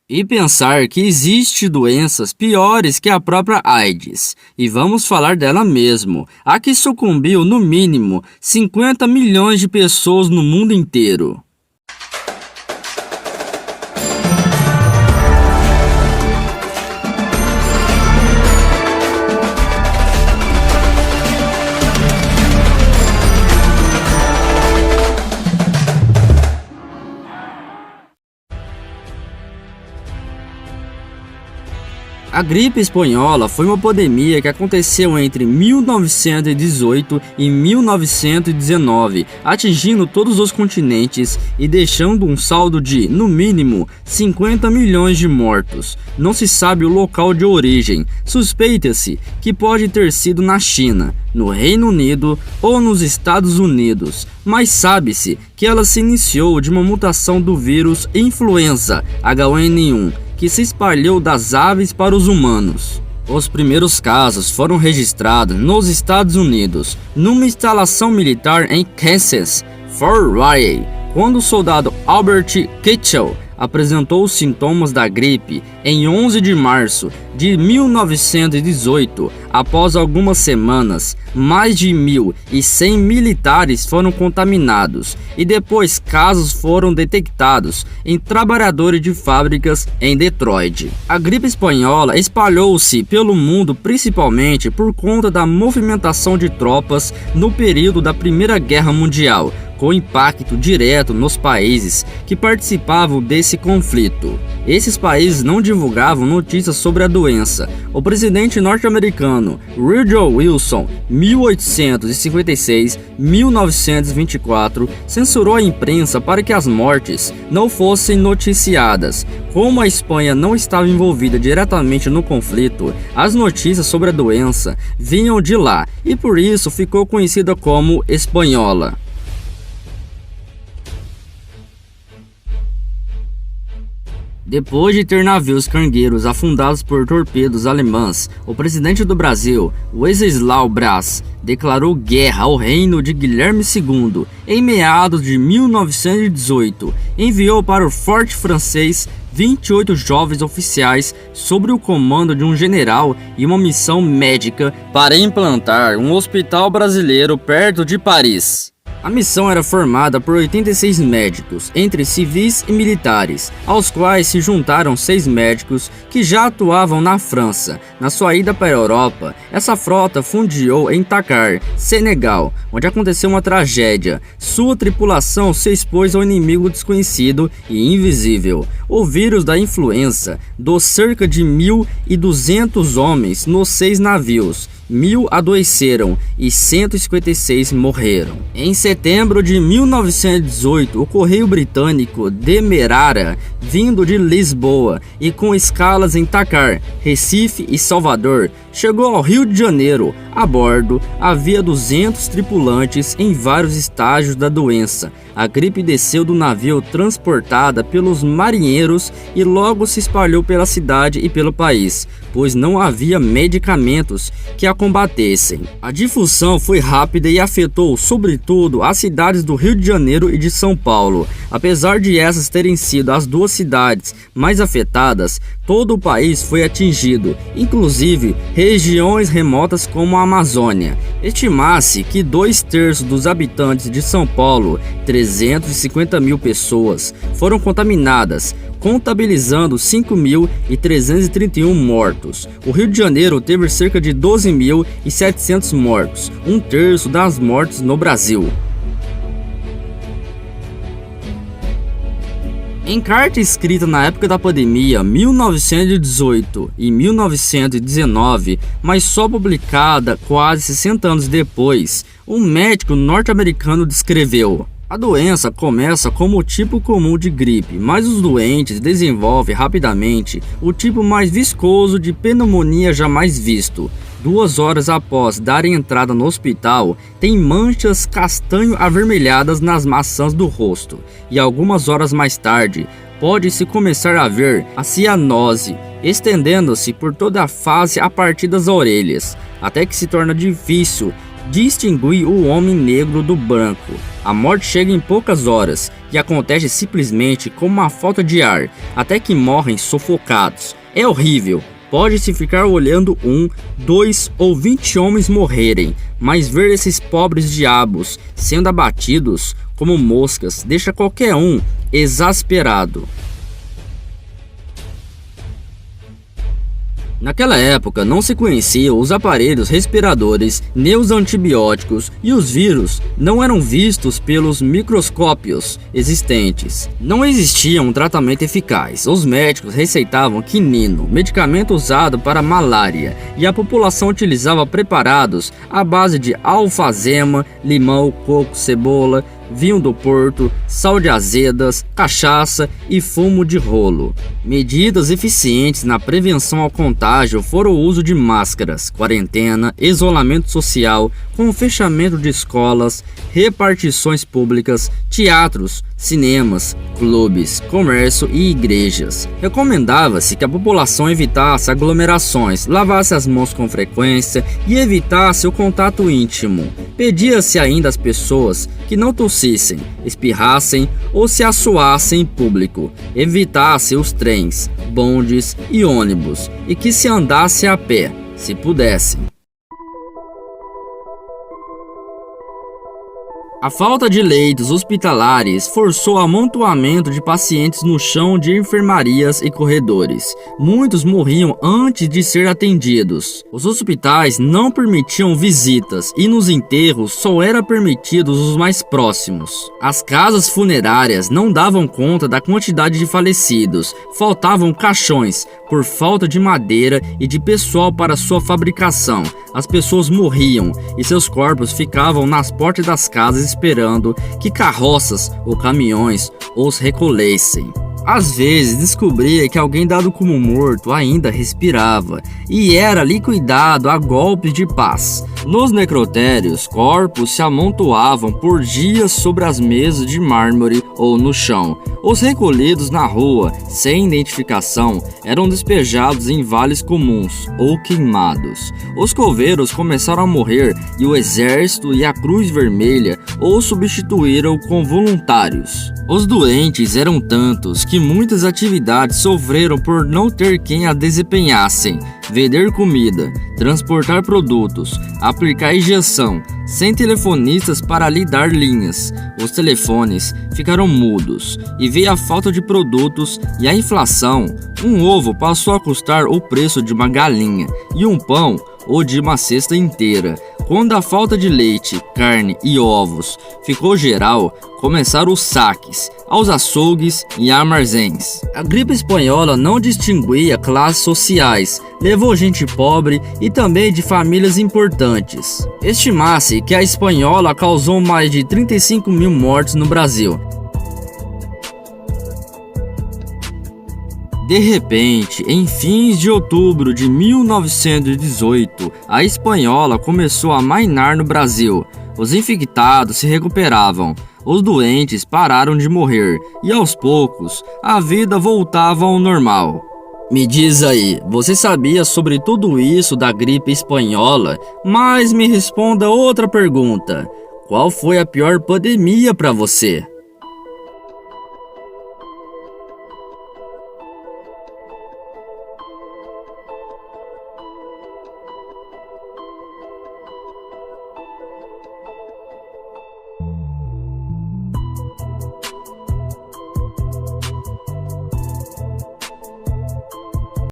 E pensar que existe doenças piores que a própria AIDS. E vamos falar dela mesmo, a que sucumbiu no mínimo 50 milhões de pessoas no mundo inteiro. A gripe espanhola foi uma pandemia que aconteceu entre 1918 e 1919, atingindo todos os continentes e deixando um saldo de, no mínimo, 50 milhões de mortos. Não se sabe o local de origem. Suspeita-se que pode ter sido na China, no Reino Unido ou nos Estados Unidos, mas sabe-se que ela se iniciou de uma mutação do vírus influenza H1N1, que se espalhou das aves para os humanos. Os primeiros casos foram registrados nos Estados Unidos, numa instalação militar em Kansas, Fort Riley, quando o soldado Albert Kitchell apresentou os sintomas da gripe em 11 de março de 1918. Após algumas semanas, mais de 1.100 militares foram contaminados e depois casos foram detectados em trabalhadores de fábricas em Detroit. A gripe espanhola espalhou-se pelo mundo principalmente por conta da movimentação de tropas no período da Primeira Guerra Mundial, com impacto direto nos países que participavam desse conflito. Esses países não divulgavam notícias sobre a doença. O presidente norte-americano Woodrow Wilson, 1856-1924, censurou a imprensa para que as mortes não fossem noticiadas. Como a Espanha não estava envolvida diretamente no conflito, as notícias sobre a doença vinham de lá e por isso ficou conhecida como espanhola. Depois de ter navios cargueiros afundados por torpedos alemães, o presidente do Brasil, Wenceslau Braz, declarou guerra ao reino de Guilherme II. Em meados de 1918, enviou para o Forte Francês 28 jovens oficiais sob o comando de um general e uma missão médica para implantar um hospital brasileiro perto de Paris. A missão era formada por 86 médicos, entre civis e militares, aos quais se juntaram 6 médicos que já atuavam na França. Na sua ida para a Europa, essa frota fundiu em Dakar, Senegal, onde aconteceu uma tragédia. Sua tripulação se expôs ao inimigo desconhecido e invisível. O vírus da influenza dos cerca de 1.200 homens nos 6 navios. 1.000 adoeceram e 156 morreram. Em setembro de 1918, o Correio Britânico Demerara, vindo de Lisboa e com escalas em Dakar, Recife e Salvador, chegou ao Rio de Janeiro. A bordo havia 200 tripulantes em vários estágios da doença. A gripe desceu do navio transportada pelos marinheiros e logo se espalhou pela cidade e pelo país, pois não havia medicamentos que a combatessem. A difusão foi rápida e afetou sobretudo as cidades do Rio de Janeiro e de São Paulo. Apesar de essas terem sido as duas cidades mais afetadas, todo o país foi atingido, inclusive regiões remotas como a Amazônia. Estima-se que 2/3 dos habitantes de São Paulo, 350 mil pessoas, foram contaminadas, contabilizando 5.331 mortos. O Rio de Janeiro teve cerca de 12.700 mortos, 1/3 das mortes no Brasil. Em carta escrita na época da pandemia, 1918 e 1919, mas só publicada quase 60 anos depois, um médico norte-americano descreveu: a doença começa como o tipo comum de gripe, mas os doentes desenvolvem rapidamente o tipo mais viscoso de pneumonia jamais visto. 2 horas após darem entrada no hospital, tem manchas castanho-avermelhadas nas maçãs do rosto, e algumas horas mais tarde, pode-se começar a ver a cianose, estendendo-se por toda a face a partir das orelhas, até que se torna difícil distinguir o homem negro do branco. A morte chega em poucas horas e acontece simplesmente como uma falta de ar, até que morrem sufocados. É horrível. Pode-se ficar olhando 1, 2 ou 20 homens morrerem, mas ver esses pobres diabos sendo abatidos como moscas deixa qualquer um exasperado. Naquela época não se conheciam os aparelhos respiradores, nem os antibióticos, e os vírus não eram vistos pelos microscópios existentes. Não existia um tratamento eficaz. Os médicos receitavam quinino, medicamento usado para malária, e a população utilizava preparados à base de alfazema, limão, coco, cebola, vinho do Porto, sal de azedas, cachaça e fumo de rolo. Medidas eficientes na prevenção ao contágio foram o uso de máscaras, quarentena, isolamento social, com o fechamento de escolas, repartições públicas, teatros, cinemas, clubes, comércio e igrejas. Recomendava-se que a população evitasse aglomerações, lavasse as mãos com frequência e evitasse o contato íntimo. Pedia-se ainda às pessoas que não tossissem, espirrassem ou se assoassem em público, evitasse os trens, bondes e ônibus e que se andasse a pé, se pudesse. A falta de leitos hospitalares forçou o amontoamento de pacientes no chão de enfermarias e corredores. Muitos morriam antes de ser atendidos. Os hospitais não permitiam visitas e nos enterros só eram permitidos os mais próximos. As casas funerárias não davam conta da quantidade de falecidos. Faltavam caixões por falta de madeira e de pessoal para sua fabricação. As pessoas morriam e seus corpos ficavam nas portas das casas esperando que carroças ou caminhões os recolhessem. Às vezes descobria que alguém dado como morto ainda respirava e era liquidado a golpes de paz. Nos necrotérios, corpos se amontoavam por dias sobre as mesas de mármore ou no chão. Os recolhidos na rua, sem identificação, eram despejados em vales comuns ou queimados. Os coveiros começaram a morrer e o exército e a Cruz Vermelha os substituíram com voluntários. Os doentes eram tantos que muitas atividades sofreram por não ter quem a desempenhassem. Vender comida, transportar produtos, aplicar injeção, sem telefonistas para lhe dar linhas. Os telefones ficaram mudos e veio a falta de produtos e a inflação. Um ovo passou a custar o preço de uma galinha e um pão ou de uma cesta inteira. Quando a falta de leite, carne e ovos ficou geral, começaram os saques aos açougues e armazéns. A gripe espanhola não distinguia classes sociais, levou gente pobre e também de famílias importantes. Estima-se que a espanhola causou mais de 35 mil mortes no Brasil. De repente, em fins de outubro de 1918, a espanhola começou a amainar no Brasil. Os infectados se recuperavam, os doentes pararam de morrer e aos poucos a vida voltava ao normal. Me diz aí, você sabia sobre tudo isso da gripe espanhola? Mas me responda outra pergunta: qual foi a pior pandemia para você?